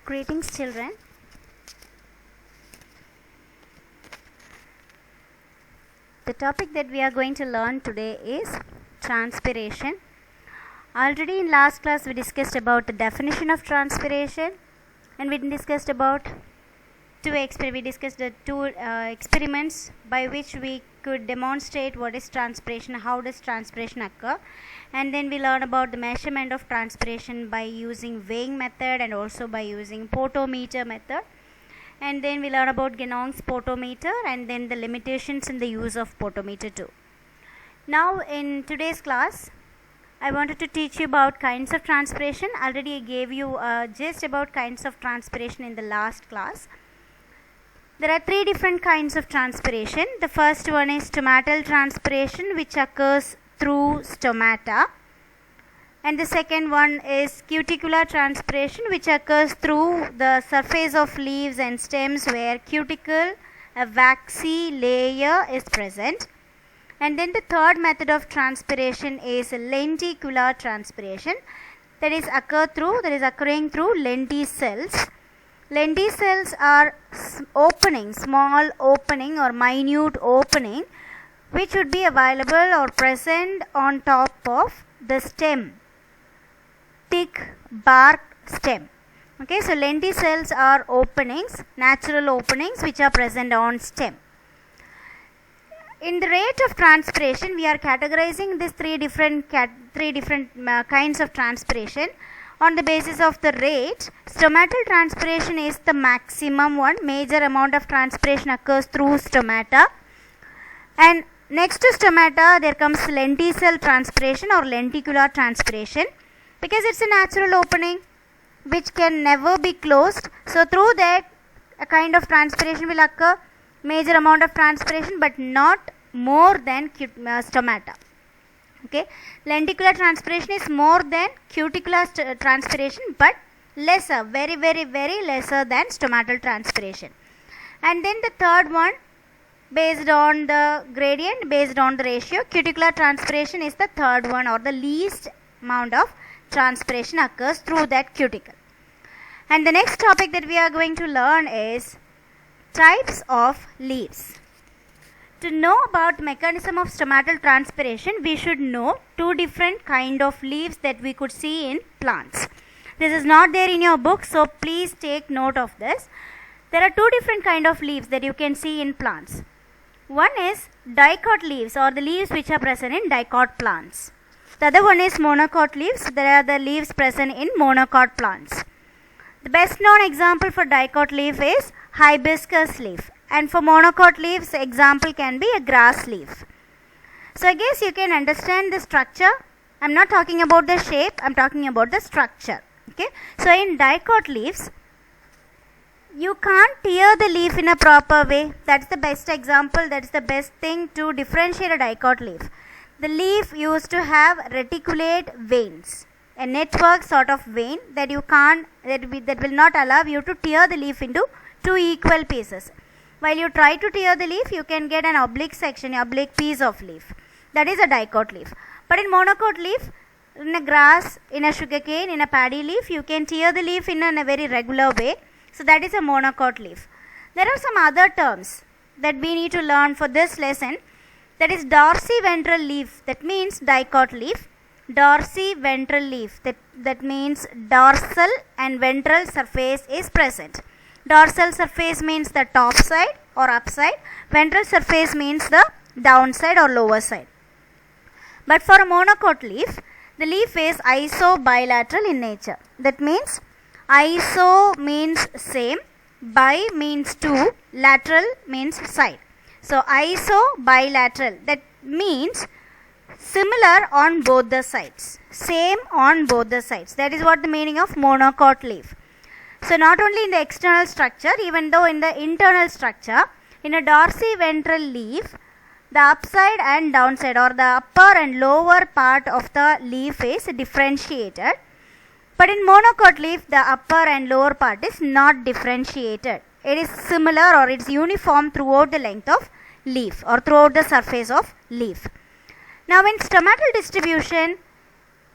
Greetings, children. The topic that we are going to learn today is transpiration. Already in last class we discussed about the definition of transpiration, and we discussed about two experiments by which we could demonstrate what is transpiration, how does transpiration occur, and then we learn about the measurement of transpiration by using weighing method and also by using potometer method, and then we learn about Genong's potometer and then the limitations in the use of potometer too. Now in today's class I wanted to teach you about kinds of transpiration. Already I gave you just about kinds of transpiration in the last class. There are three different kinds of transpiration. The first one is stomatal transpiration, which occurs through stomata, and the second one is cuticular transpiration, which occurs through the surface of leaves and stems where cuticle, a waxy layer, is present. And then the third method of transpiration is lenticular transpiration, that is occurring through lenticels. Lenticels are small opening or minute opening, which would be available or present on top of the stem, thick bark stem. Okay, so lenticels are openings, natural openings which are present on stem. In the rate of transpiration, we are categorizing these three different kinds of transpiration on the basis of the rate. Stomatal transpiration is the maximum one. Major amount of transpiration occurs through stomata, and next to stomata there comes lenticel transpiration or lenticular transpiration, because it's a natural opening which can never be closed. So through that a kind of transpiration will occur, major amount of transpiration, but not more than stomata. Okay, lenticular transpiration is more than cuticular transpiration, but lesser, very lesser than stomatal transpiration. And then the third one, based on the gradient, based on the ratio, cuticular transpiration is the third one, or the least amount of transpiration occurs through that cuticle. And the next topic that we are going to learn is types of leaves. To know about the mechanism of stomatal transpiration, we should know two different kind of leaves that we could see in plants. This is not there in your book, so please take note of this. There are two different kind of leaves that you can see in plants. One is dicot leaves, or the leaves which are present in dicot plants. The other one is monocot leaves. There are the leaves present in monocot plants. The best known example for dicot leaf is hibiscus leaf, and for monocot leaves example can be a grass leaf. So I guess you can understand the structure. I am not talking about the shape, I am talking about the structure. Okay, so in dicot leaves you can't tear the leaf in a proper way. That's the best example, that's the best thing to differentiate a dicot leaf. The leaf used to have reticulate veins, a network sort of vein that you can't, that will not allow you to tear the leaf into two equal pieces. While you try to tear the leaf, you can get an oblique section, oblique piece of leaf. That is a dicot leaf. But in monocot leaf, in a grass, in a sugarcane, in a paddy leaf, you can tear the leaf in a very regular way. So that is a monocot leaf. There are some other terms that we need to learn for this lesson. That is dorsiventral leaf, that means dicot leaf. Dorsiventral leaf, that means dorsal and ventral surface is present. Dorsal surface means the top side or upside. Ventral surface means the downside or lower side. But for a monocot leaf, the leaf is isobilateral in nature. That means iso means same, bi means two, lateral means side. So isobilateral, that means similar on both the sides, same on both the sides. That is what the meaning of monocot leaf. So not only in the external structure, even though in the internal structure, in a dorsiventral leaf, the upside and downside, or the upper and lower part of the leaf is differentiated. But in monocot leaf, the upper and lower part is not differentiated. It is similar, or it is uniform throughout the length of leaf or throughout the surface of leaf. Now in stomatal distribution,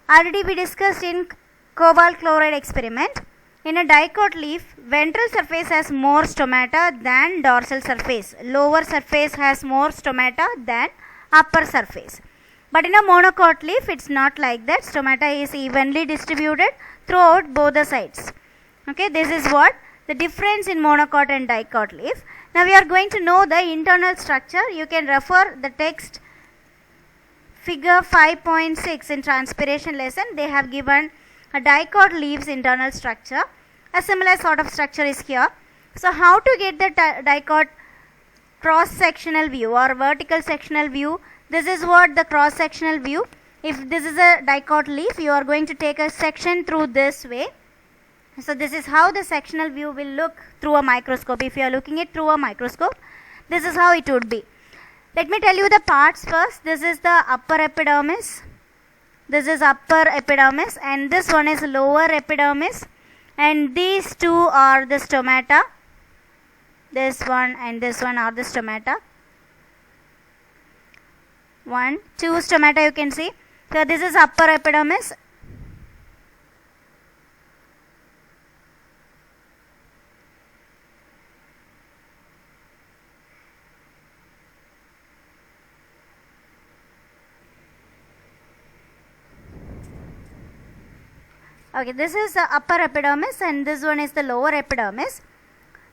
already we discussed in cobalt chloride experiment, In a dicot leaf, ventral surface has more stomata than dorsal surface. Lower surface has more stomata than upper surface. But in a monocot leaf, it's not like that. Stomata is evenly distributed throughout both the sides. Okay, this is what the difference in monocot and dicot leaf. Now we are going to know the internal structure. You can refer the text figure 5.6 in transpiration lesson. They have given a dicot leaf's internal structure. A similar sort of structure is here. So how to get the dicot cross sectional view or vertical sectional view? This is what the cross sectional view. If this is a dicot leaf, you are going to take a section through this way. So this is how the sectional view will look through a microscope. If you are looking it through a microscope, this is how it would be. Let me tell you the parts first. This is the upper epidermis. This is upper epidermis and this one is lower epidermis. And these two are the stomata. This one and this one are the stomata. 1, 2 stomata you can see. So this is upper epidermis. Okay, this is the upper epidermis and this one is the lower epidermis.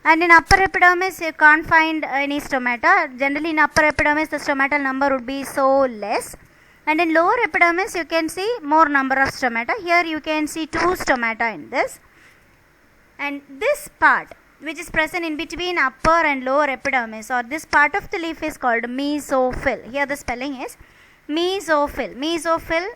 And in upper epidermis you can't find any stomata. Generally in upper epidermis the stomatal number would be so less. And in lower epidermis you can see more number of stomata. Here you can see 2 stomata in this. And this part which is present in between upper and lower epidermis, or this part of the leaf, is called mesophyll. Here the spelling is mesophyll. Mesophyll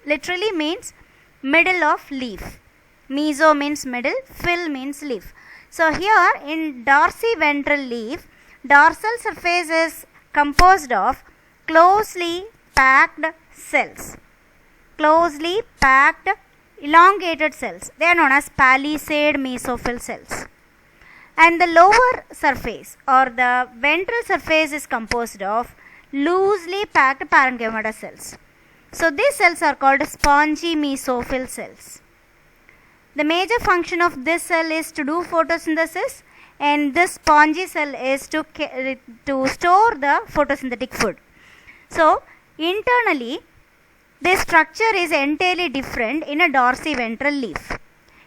literally means middle of leaf. Meso means middle, phyll means leaf. So here in dorsiventral leaf, dorsal surface is composed of closely packed cells. Closely packed elongated cells. They are known as palisade mesophyll cells. And the lower surface or the ventral surface is composed of loosely packed parenchyma cells. So these cells are called spongy mesophyll cells. The major function of this cell is to do photosynthesis, and this spongy cell is to store the photosynthetic food. So internally this structure is entirely different in a dorsiventral leaf.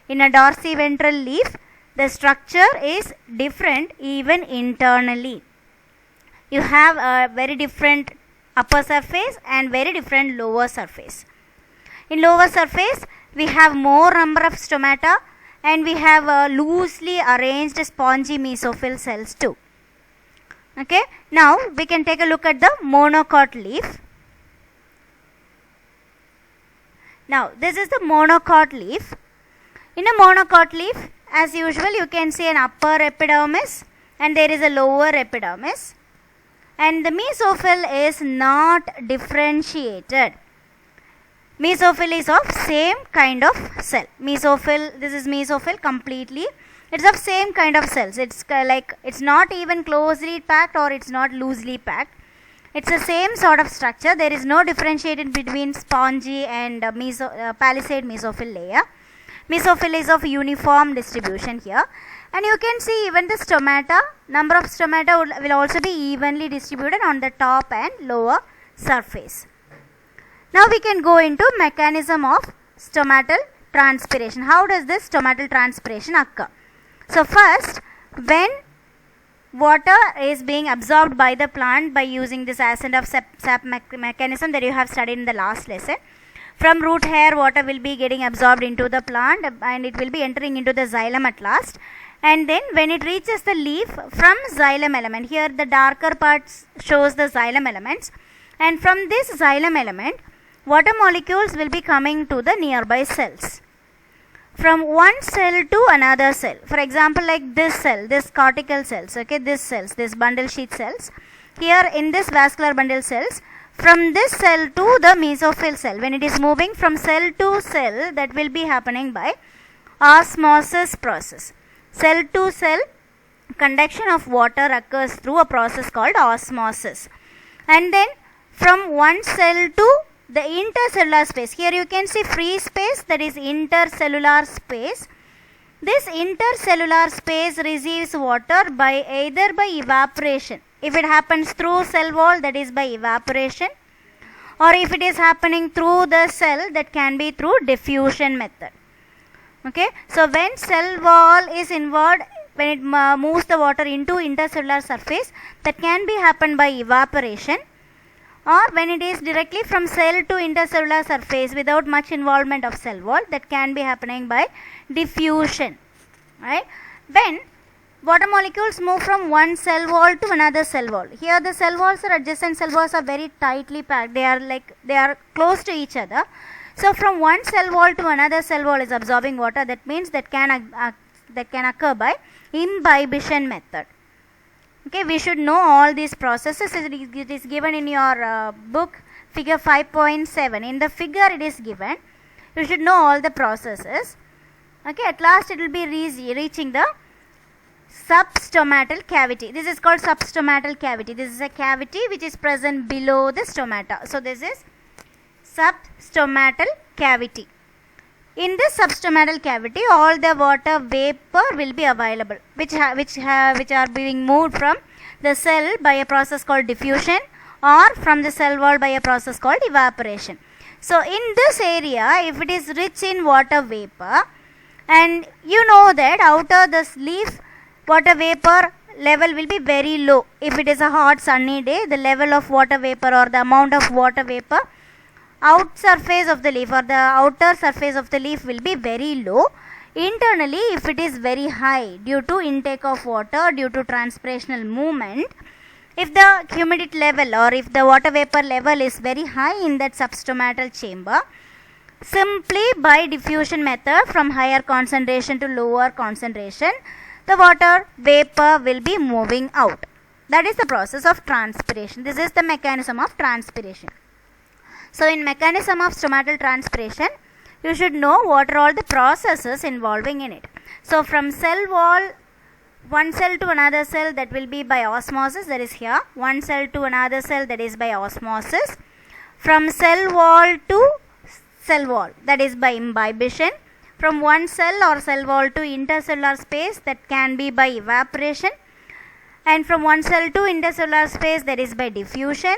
In a dorsiventral leaf the structure is different even internally. You have a very different upper surface and very different lower surface. In lower surface we have more number of stomata and we have loosely arranged spongy mesophyll cells too. Okay, now we can take a look at the monocot leaf. Now this is the monocot leaf. In a monocot leaf, as usual, you can see an upper epidermis and there is a lower epidermis. And the mesophyll is not differentiated. Mesophyll is of same kind of cell. Mesophyll, this is mesophyll completely. It's of same kind of cells. It's like, it's not even closely packed or it's not loosely packed. It's the same sort of structure. There is no differentiated between spongy and palisade mesophyll layer. Mesophyll is of uniform distribution here. And you can see even the stomata, number of stomata will also be evenly distributed on the top and lower surface. Now we can go into mechanism of stomatal transpiration. How does this stomatal transpiration occur? So first, when water is being absorbed by the plant by using this ascent of sap mechanism that you have studied in the last lesson, from root hair water will be getting absorbed into the plant and it will be entering into the xylem at last. And then when it reaches the leaf, from xylem element, here the darker parts shows the xylem elements, and from this xylem element water molecules will be coming to the nearby cells. From one cell to another cell, for example like this cell, this cortical cells, okay, this cells, this bundle sheath cells, here in this vascular bundle cells, from this cell to the mesophyll cell, when it is moving from cell to cell, that will be happening by osmosis process. Cell to cell conduction of water occurs through a process called osmosis. And then from one cell to the intercellular space, here you can see free space, that is intercellular space. This intercellular space receives water by either by evaporation. If it happens through cell wall, that is by evaporation, or if it is happening through the cell, that can be through diffusion method. Okay, so when cell wall is inward, when it moves the water into intercellular surface, that can be happen by evaporation, or when it is directly from cell to intercellular surface without much involvement of cell wall, that can be happening by diffusion. Right? When water molecules move from one cell wall to another cell wall, here the cell walls or adjacent cell walls are very tightly packed, they are close to each other. So from one cell wall to another cell wall is absorbing water, that means that can occur by imbibition method. Okay, we should know all these processes. It is given in your book figure 5.7. In the figure it is given. You should know all the processes. Okay, at last it will be reaching the substomatal cavity. This is called substomatal cavity. This is a cavity which is present below the stomata. So this is substomatal cavity. In this substomatal cavity, all the water vapor will be available, which are being moved from the cell by a process called diffusion, or from the cell wall by a process called evaporation. So in this area, if it is rich in water vapor, and you know that outer this leaf water vapor level will be very low. If it is a hot sunny day, the level of water vapor or the amount of water vapor out surface of the leaf or the outer surface of the leaf will be very low. Internally, if it is very high due to intake of water, due to transpirational movement, if the humidity level or if the water vapor level is very high in that substomatal chamber, simply by diffusion method from higher concentration to lower concentration, the water vapor will be moving out. That is the process of transpiration. This is the mechanism of transpiration. So in mechanism of stomatal transpiration, you should know what are all the processes involving in it. So from cell wall, one cell to another cell, that will be by osmosis, that is here. One cell to another cell, that is by osmosis. From cell wall to cell wall, that is by imbibition. From one cell or cell wall to intercellular space, that can be by evaporation. And from one cell to intercellular space, that is by diffusion.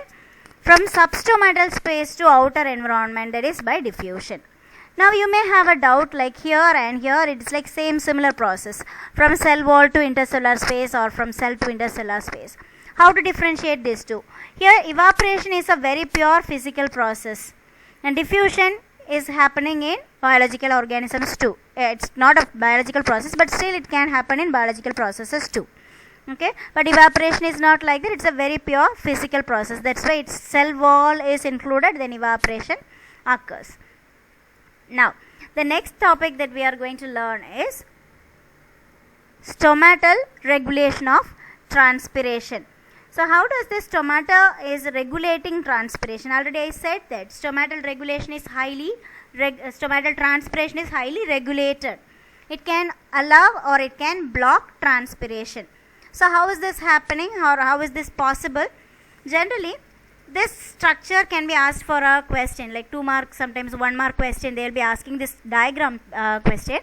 From substomatal space to outer environment, that is by diffusion. Now you may have a doubt, like here and here it is like similar process, from cell wall to intercellular space or from cell to intercellular space. How to differentiate these two? Here evaporation is a very pure physical process, and diffusion is happening in biological organisms too. It's not a biological process, but still it can happen in biological processes too. Okay, but evaporation is not like that. It's a very pure physical process. That's why its cell wall is included, then evaporation occurs. Now the next topic that we are going to learn is stomatal regulation of transpiration. So how does this stomata is regulating transpiration? Already I said that stomatal regulation is stomatal transpiration is highly regulated. It can allow or it can block transpiration. So how is this happening, or how is this possible? Generally, this structure can be asked for a question, like 2 marks, sometimes 1 mark question, they will be asking this diagram question.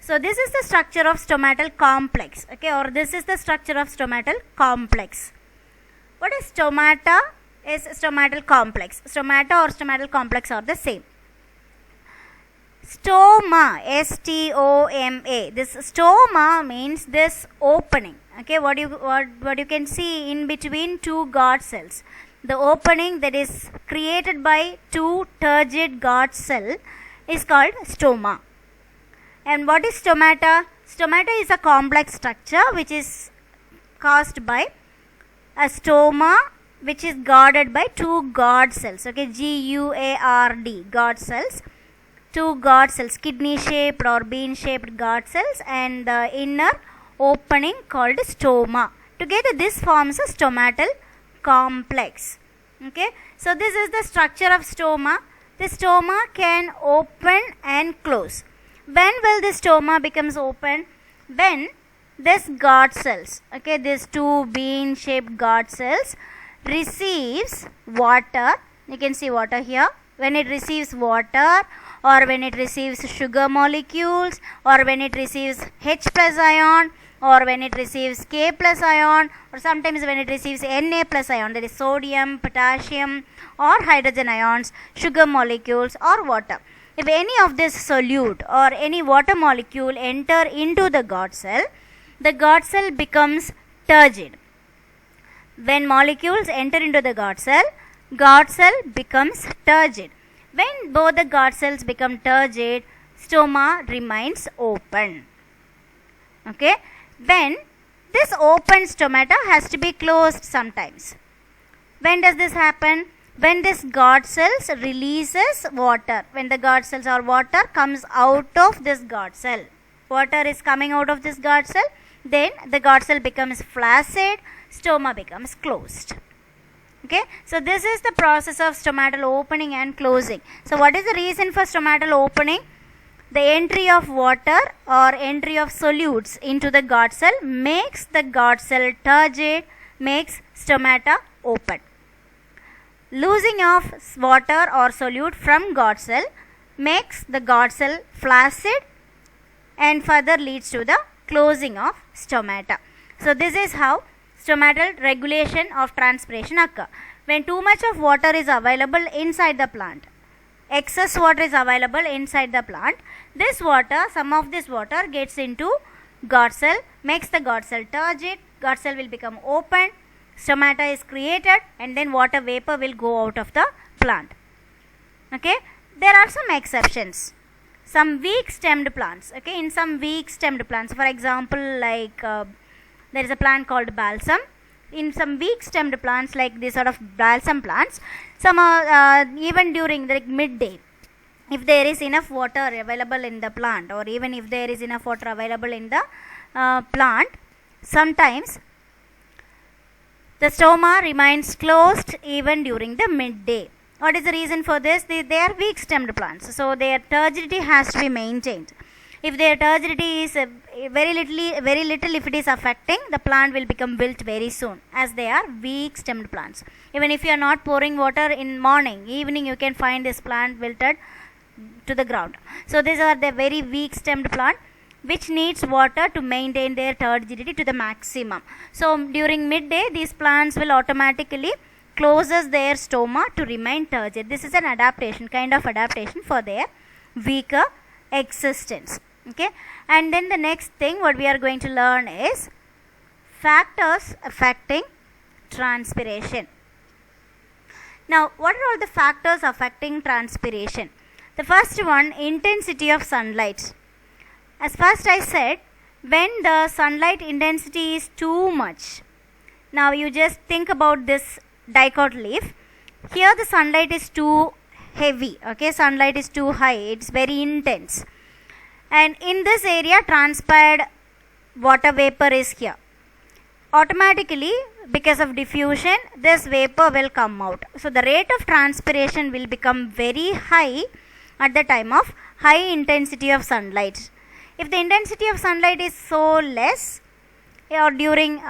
So this is the structure of stomatal complex, okay, or this is the structure of stomatal complex. What is stomata? Is stomatal complex. Stomata or stomatal complex are the same. Stoma, S-T-O-M-A. This stoma means this opening. Okay, what you can see in between two guard cells. The opening that is created by two turgid guard cell is called stoma. And what is stomata? Stomata is a complex structure which is caused by a stoma which is guarded by two guard cells. Okay, G-U-A-R-D, guard cells. Two guard cells, kidney shaped or bean shaped guard cells, and the inner opening called stoma. Together this forms a stomatal complex. Okay, so this is the structure of stoma. The stoma can open and close. When will the stoma becomes open? When this guard cells, okay, these two bean shaped guard cells receives water. You can see water here. When it receives water, or when it receives sugar molecules, or when it receives H plus ion, or when it receives K plus ion, or sometimes when it receives Na plus ion, that is sodium, potassium or hydrogen ions, sugar molecules or water. If any of this solute or any water molecule enter into the guard cell becomes turgid. When molecules enter into the guard cell becomes turgid. When both the guard cells become turgid, stoma remains open. Okay. When this open stomata has to be closed sometimes. When does this happen? When this guard cells releases water. When the guard cells or water comes out of this guard cell. Water is coming out of this guard cell. Then the guard cell becomes flaccid. Stoma becomes closed. Okay. So this is the process of stomatal opening and closing. So what is the reason for stomatal opening? The entry of water or entry of solutes into the guard cell makes the guard cell turgid, makes stomata open. Losing of water or solute from guard cell makes the guard cell flaccid and further leads to the closing of stomata. So this is how stomatal regulation of transpiration occur. When too much of water is available inside the plant, excess water is available inside the plant, this water, some of this water gets into guard cell, makes the guard cell turgid, guard cell will become open, stomata is created and then water vapor will go out of the plant. Okay. There are some exceptions. Some weak stemmed plants. Okay. In some weak stemmed plants, for example like there is a plant called balsam. In some weak stemmed plants like this sort of balsam plants, some even during the midday, if there is enough water available in the plant or even if there is enough water available in the plant, sometimes the stoma remains closed even during the midday. What is the reason for this? They are weak stemmed plants, so their turgidity has to be maintained. If their turgidity is very little if it is affecting, the plant will become wilt very soon, as they are weak stemmed plants. Even if you are not pouring water in morning, evening you can find this plant wilted to the ground. So these are the very weak stemmed plant which needs water to maintain their turgidity to the maximum. So during midday these plants will automatically closes their stoma to remain turgid. This is an adaptation, kind of adaptation for their weaker existence. Okay. And then the next thing what we are going to learn is factors affecting transpiration. Now what are all the factors affecting transpiration? The first one, intensity of sunlight. As first I said, when the sunlight intensity is too much. Now you just think about this dicot leaf. Here the sunlight is too heavy. Okay, sunlight is too high. It's very intense. And in this area transpired water vapor is here. Automatically because of diffusion this vapor will come out. So the rate of transpiration will become very high at the time of high intensity of sunlight. If the intensity of sunlight is so less or during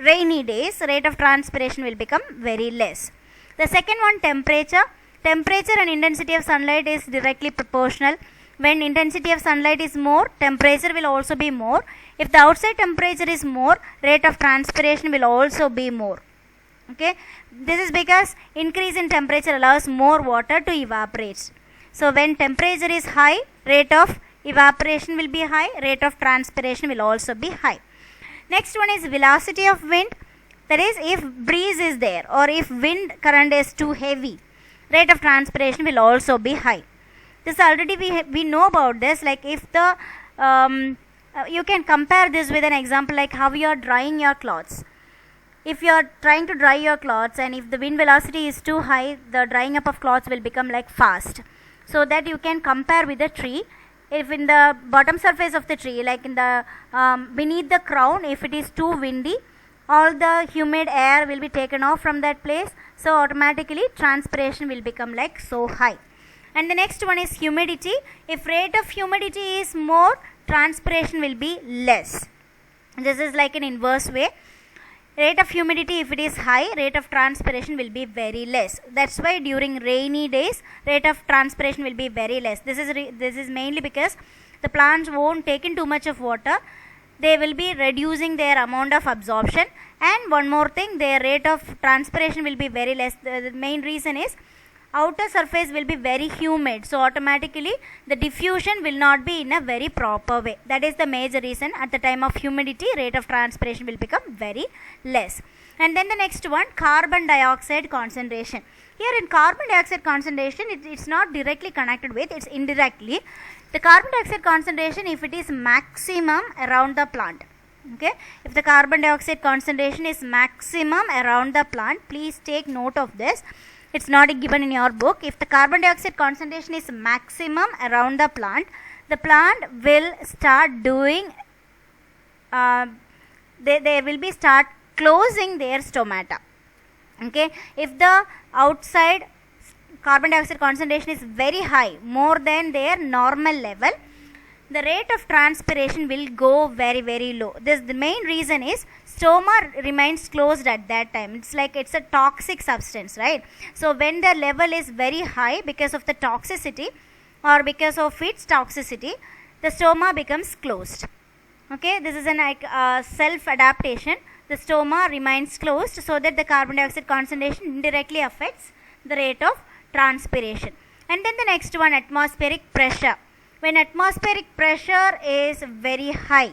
rainy days, rate of transpiration will become very less. The second one, temperature. Temperature and intensity of sunlight is directly proportional. When intensity of sunlight is more, temperature will also be more. If the outside temperature is more, rate of transpiration will also be more. Okay, this is because increase in temperature allows more water to evaporate. So when temperature is high, rate of evaporation will be high, rate of transpiration will also be high. Next one is velocity of wind. That is, if breeze is there or if wind current is too heavy, rate of transpiration will also be high. This already we know about this. Like if the you can compare this with an example like how you are drying your clothes. If you are trying to dry your clothes and if the wind velocity is too high, the drying up of clothes will become like fast. So that you can compare with a tree. If in the bottom surface of the tree, like in the beneath the crown, if it is too windy, all the humid air will be taken off from that place. So automatically transpiration will become like so high. And the next one is humidity. If rate of humidity is more, transpiration will be less. This is like an inverse way. Rate of humidity, if it is high, rate of transpiration will be very less. That's why during rainy days, rate of transpiration will be very less. This is mainly because the plants won't take in too much of water. They will be reducing their amount of absorption, and one more thing, their rate of transpiration will be very less. The main reason is outer surface will be very humid, so automatically the diffusion will not be in a very proper way. That is the major reason. At the time of humidity, rate of transpiration will become very less. And then the next one, carbon dioxide concentration. Here in carbon dioxide concentration, it's not directly connected with, it's indirectly. The carbon dioxide concentration, if it is maximum around the plant, okay, if the carbon dioxide concentration is maximum around the plant, please take note of this. It's not given in your book. If the carbon dioxide concentration is maximum around the plant will start doing, they will be start closing their stomata. Okay, if the outside carbon dioxide concentration is very high, more than their normal level, the rate of transpiration will go very, very low. The main reason is stoma remains closed at that time. It's like it's a toxic substance, right? So when the level is very high because of the toxicity or because of its toxicity, the stoma becomes closed. Okay, this is an self adaptation. The stoma remains closed so that the carbon dioxide concentration indirectly affects the rate of transpiration. And then the next one, atmospheric pressure. When atmospheric pressure is very high,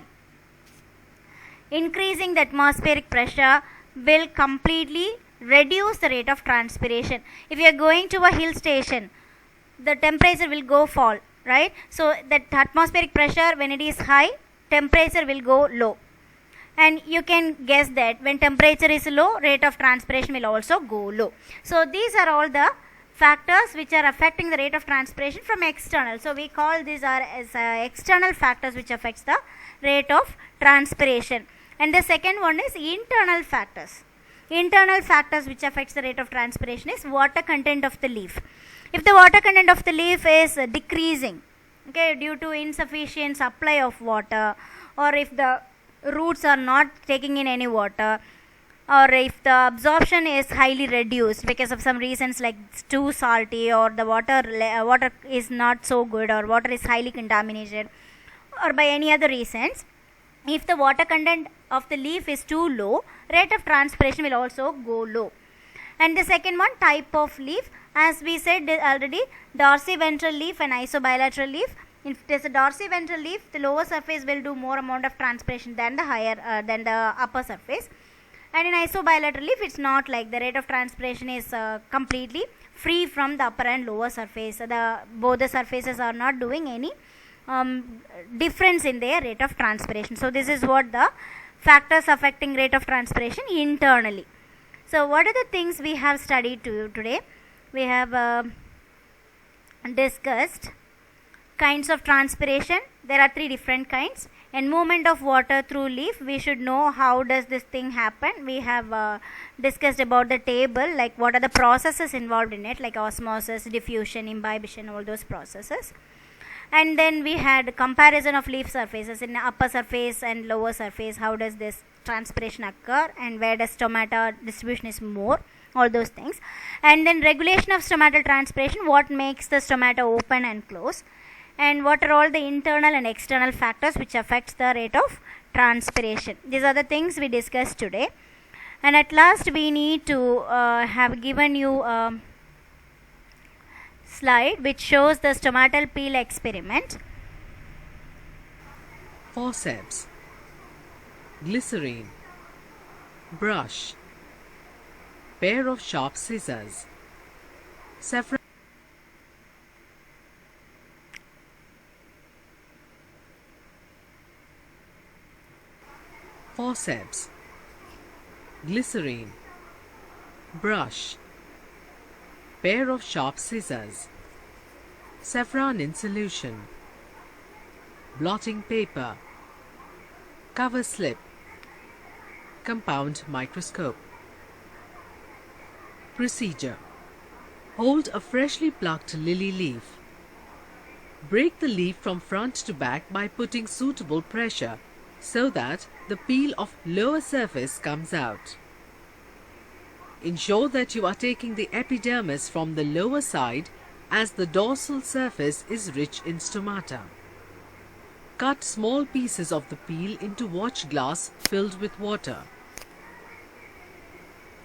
increasing the atmospheric pressure will completely reduce the rate of transpiration. If you are going to a hill station, the temperature will go fall, right? So that atmospheric pressure, when it is high, temperature will go low. And you can guess that when temperature is low, rate of transpiration will also go low. So these are all the factors which are affecting the rate of transpiration from external. So we call these are as external factors which affects the rate of transpiration. And the second one is internal factors. Internal factors which affects the rate of transpiration is water content of the leaf. If the water content of the leaf is decreasing, okay, due to insufficient supply of water, or if the roots are not taking in any water, or if the absorption is highly reduced because of some reasons like it's too salty, or the water is not so good, or water is highly contaminated, or by any other reasons, if the water content of the leaf is too low, rate of transpiration will also go low. And the second one, type of leaf, as we said already, dorsiventral leaf and isobilateral leaf. If it is a dorsiventral leaf, the lower surface will do more amount of transpiration than the upper surface. And in isobilateral leaf, it's not like, the rate of transpiration is completely free from the upper and lower surface. Both the surfaces are not doing any difference in their rate of transpiration. So this is what the factors affecting rate of transpiration internally. So what are the things we have studied today? We have discussed kinds of transpiration. There are 3 different kinds. And movement of water through leaf, we should know how does this thing happen. We have discussed about the table, like what are the processes involved in it, like osmosis, diffusion, imbibition, all those processes. And then we had comparison of leaf surfaces in upper surface and lower surface. How does this transpiration occur, and where does stomata distribution is more, all those things. And then regulation of stomatal transpiration, what makes the stomata open and close, and what are all the internal and external factors which affects the rate of transpiration. These are the things we discussed today. And at last we need to have given you a slide which shows the stomatal peel experiment. Forceps, glycerine, brush, pair of sharp scissors, saffron. Forceps, glycerine, brush, pair of sharp scissors, saffron in solution, blotting paper, cover slip, compound microscope. Procedure: hold a freshly plucked lily leaf. Break the leaf from front to back by putting suitable pressure so that the peel of lower surface comes out. Ensure that you are taking the epidermis from the lower side as the dorsal surface is rich in stomata. Cut small pieces of the peel into watch glass filled with water.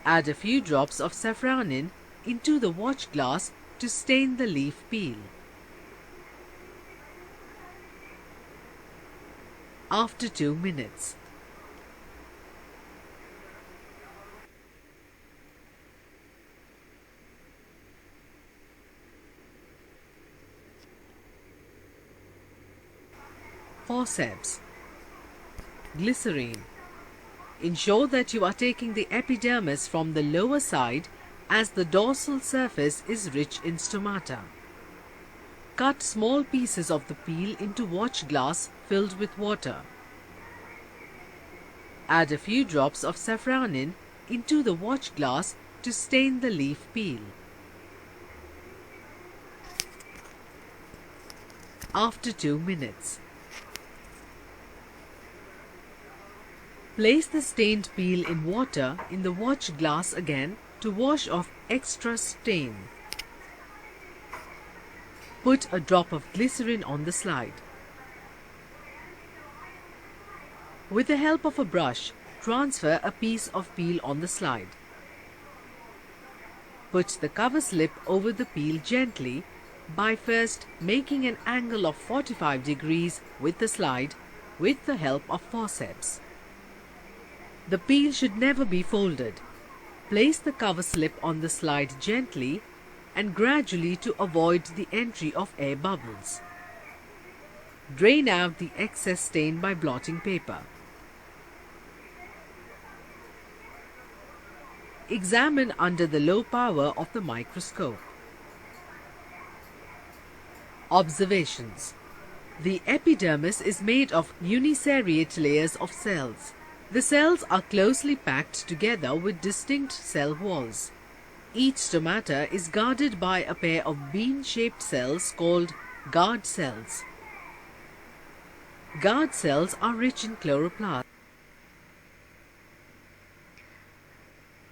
Add a few drops of safranin into the watch glass to stain the leaf peel. After 2 minutes. Forceps. Glycerine. Ensure that you are taking the epidermis from the lower side as the dorsal surface is rich in stomata. Cut small pieces of the peel into watch glass filled with water. Add a few drops of safranin into the watch glass to stain the leaf peel. After 2 minutes. Place the stained peel in water in the watch glass again to wash off extra stain. Put a drop of glycerin on the slide. With the help of a brush, transfer a piece of peel on the slide. Put the cover slip over the peel gently by first making an angle of 45 degrees with the slide with the help of forceps. The peel should never be folded. Place the cover slip on the slide gently and gradually to avoid the entry of air bubbles. Drain out the excess stain by blotting paper. Examine under the low power of the microscope. Observations. The epidermis is made of uniseriate layers of cells. The cells are closely packed together with distinct cell walls. Each stomata is guarded by a pair of bean-shaped cells called guard cells. Guard cells are rich in chloroplast.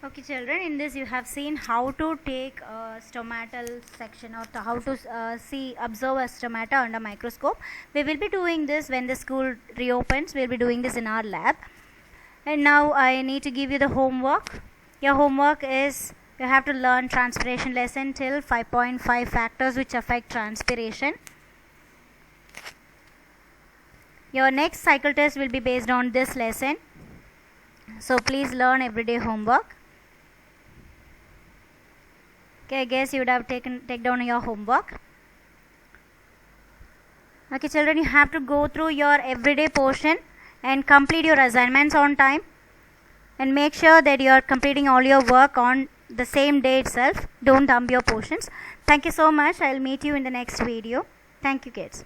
Okay children, in this you have seen how to take a stomatal section or how to observe a stomata under microscope. We will be doing this when the school reopens. We will be doing this in our lab. And now I need to give you the homework. Your homework is you have to learn transpiration lesson till 5.5 factors which affect transpiration. Your next cycle test will be based on this lesson. So please learn everyday homework. Okay, I guess you would have take down your homework. Okay children, you have to go through your everyday portion and complete your assignments on time, and make sure that you are completing all your work on the same day itself. Don't dump your portions. Thank you so much. I will meet you in the next video. Thank you kids.